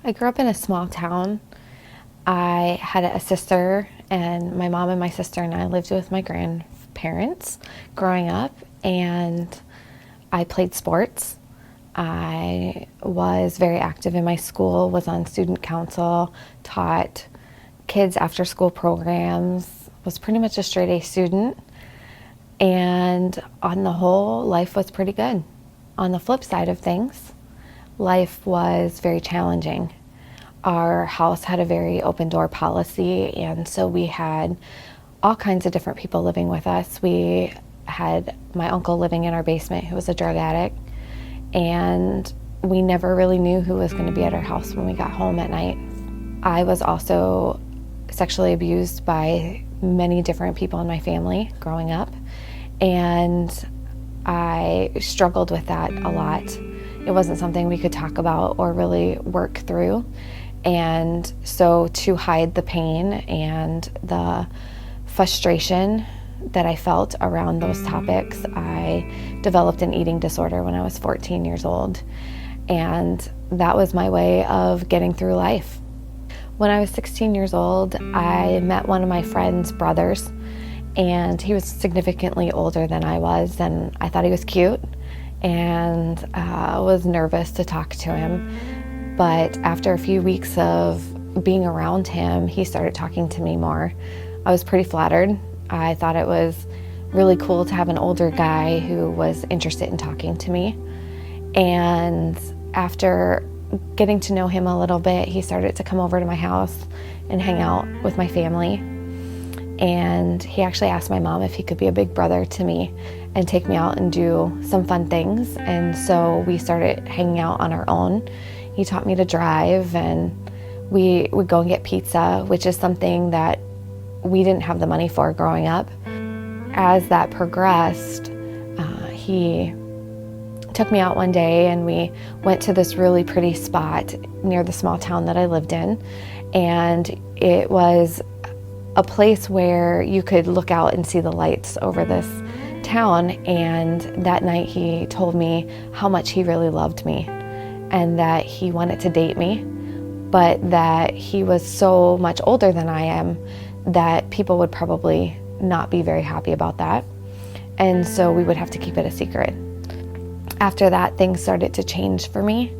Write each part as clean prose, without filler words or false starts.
I grew up in a small town. I had a sister, and my mom and my sister and I lived with my grandparents growing up, and I played sports. I was very active in my school, was on student council, taught kids after school programs, was pretty much a straight A student, and on the whole, life was pretty good. On the flip side of things, life was very challenging. Our house had a very open door policy, and so we had all kinds of different people living with us. We had my uncle living in our basement who was a drug addict, and we never really knew who was going to be at our house when we got home at night. I was also sexually abused by many different people in my family growing up, and I struggled with that a lot. It wasn't something we could talk about or really work through. And so to hide the pain and the frustration that I felt around those topics, I developed an eating disorder when I was 14 years old. And that was my way of getting through life. When I was 16 years old, I met one of my friend's brothers, and he was significantly older than I was, and I thought he was cute, and was nervous to talk to him. But after a few weeks of being around him, he started talking to me more. I was pretty flattered. I thought it was really cool to have an older guy who was interested in talking to me. And after getting to know him a little bit, he started to come over to my house and hang out with my family. And he actually asked my mom if he could be a big brother to me and take me out and do some fun things. And so we started hanging out on our own. He taught me to drive, and we would go and get pizza, which is something that we didn't have the money for growing up. As that progressed, he took me out one day, and we went to this really pretty spot near the small town that I lived in. And it was a place where you could look out and see the lights over this town. And that night he told me how much he really loved me, and that he wanted to date me, but that he was so much older than I am that people would probably not be very happy about that. And so we would have to keep it a secret. After that, things started to change for me.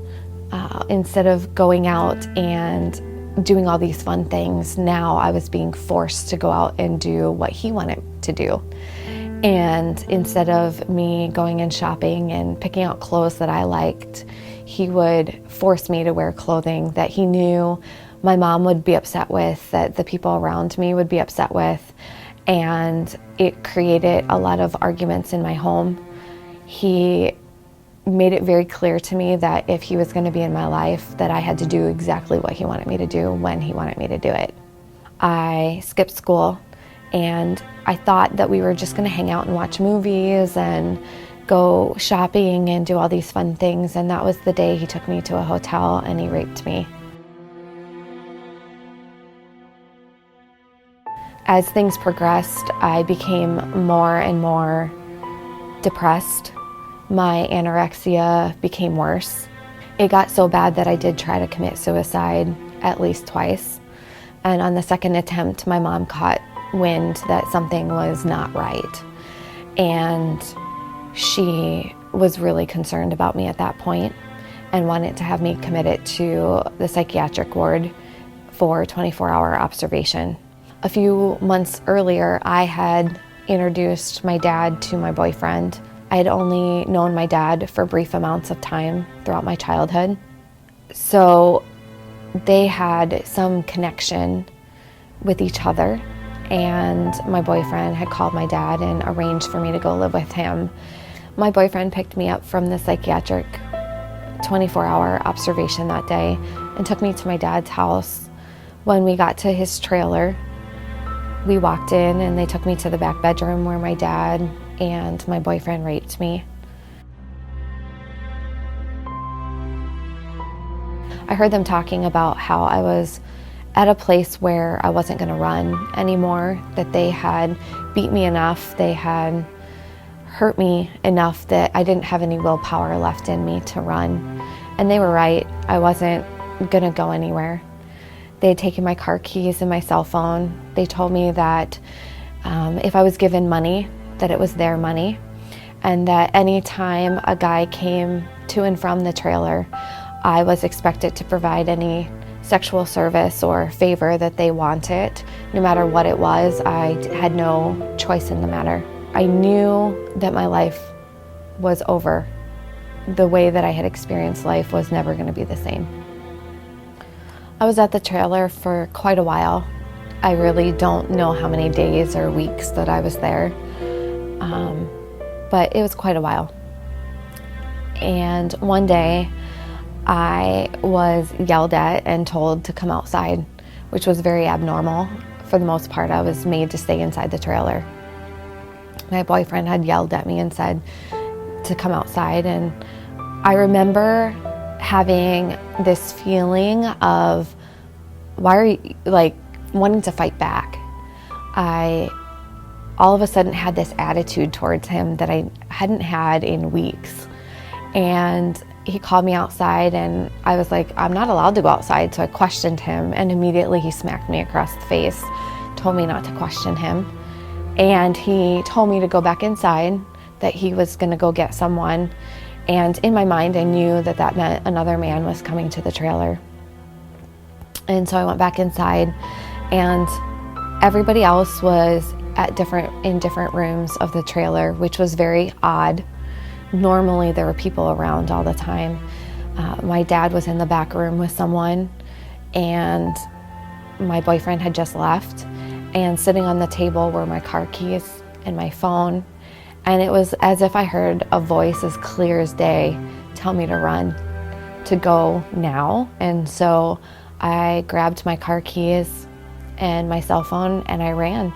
Instead of going out and doing all these fun things, now I was being forced to go out and do what he wanted to do. And instead of me going and shopping and picking out clothes that I liked, he would force me to wear clothing that he knew my mom would be upset with, that the people around me would be upset with. And it created a lot of arguments in my home. He made it very clear to me that if he was going to be in my life, that I had to do exactly what he wanted me to do when he wanted me to do it. I skipped school, and I thought that we were just going to hang out and watch movies and go shopping and do all these fun things. And that was the day he took me to a hotel and he raped me. As things progressed, I became more and more depressed. My anorexia became worse. It got so bad that I did try to commit suicide at least twice. And on the second attempt, my mom caught wind that something was not right. And she was really concerned about me at that point and wanted to have me committed to the psychiatric ward for 24-hour observation. A few months earlier, I had introduced my dad to my boyfriend. I had only known my dad for brief amounts of time throughout my childhood. So they had some connection with each other, and my boyfriend had called my dad and arranged for me to go live with him. My boyfriend picked me up from the psychiatric 24-hour observation that day and took me to my dad's house. When we got to his trailer, we walked in and they took me to the back bedroom where my dad and my boyfriend raped me. I heard them talking about how I was at a place where I wasn't going to run anymore, that they had beat me enough, they had hurt me enough that I didn't have any willpower left in me to run. And they were right. I wasn't gonna go anywhere. They had taken my car keys and my cell phone. They told me that if I was given money, that it was their money, and that any time a guy came to and from the trailer, I was expected to provide any sexual service or favor that they wanted. No matter what it was, I had no choice in the matter. I knew that my life was over. The way that I had experienced life was never going to be the same. I was at the trailer for quite a while. I really don't know how many days or weeks that I was there, but it was quite a while. And one day I was yelled at and told to come outside, which was very abnormal. For the most part, I was made to stay inside the trailer. My boyfriend had yelled at me and said to come outside, and I remember having this feeling of, why are you, like, wanting to fight back. I all of a sudden had this attitude towards him that I hadn't had in weeks. And he called me outside, and I was like, I'm not allowed to go outside. So I questioned him, and immediately he smacked me across the face, told me not to question him. And he told me to go back inside, that he was gonna go get someone. And in my mind, I knew that that meant another man was coming to the trailer. And so I went back inside, and everybody else was in different rooms of the trailer, which was very odd. Normally there were people around all the time. My dad was in the back room with someone, and my boyfriend had just left, and sitting on the table were my car keys and my phone. And it was as if I heard a voice as clear as day tell me to run, to go now. And so I grabbed my car keys and my cell phone and I ran.